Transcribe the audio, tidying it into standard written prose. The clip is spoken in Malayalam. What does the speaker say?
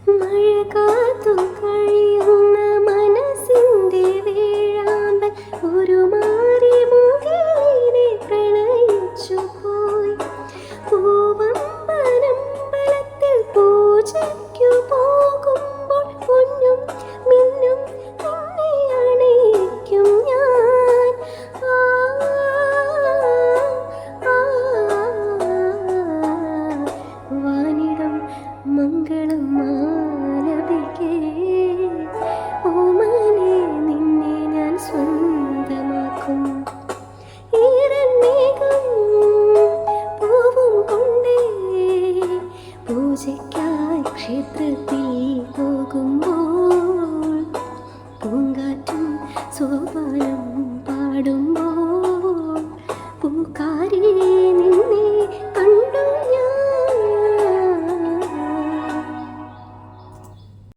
മഴ കാത്തു കഴിയുന്ന മനസ്സിന്റെ വേഴാമ്പൽ ഒരു മാറി മുകിലിനെ പ്രണയിച്ചു പോയി. പൂവമ്പലത്തിൽ പൂജയ്ക്കു പോകുമ്പോൾ പൊന്നും മിന്നും നിന്നെ അണിയിക്കും ഞാൻ. ആ, ആ, വാനിടം മംഗളം ആലപിക്കേ, ഓമനെ നിന്നെ ഞാൻ സ്വന്തമാക്കും. ഈറന്നേകം പൂവും കൊണ്ടേ പൂജയ്ക്കായി ക്ഷേത്രത്തിൽ പോകുമ്പോൾ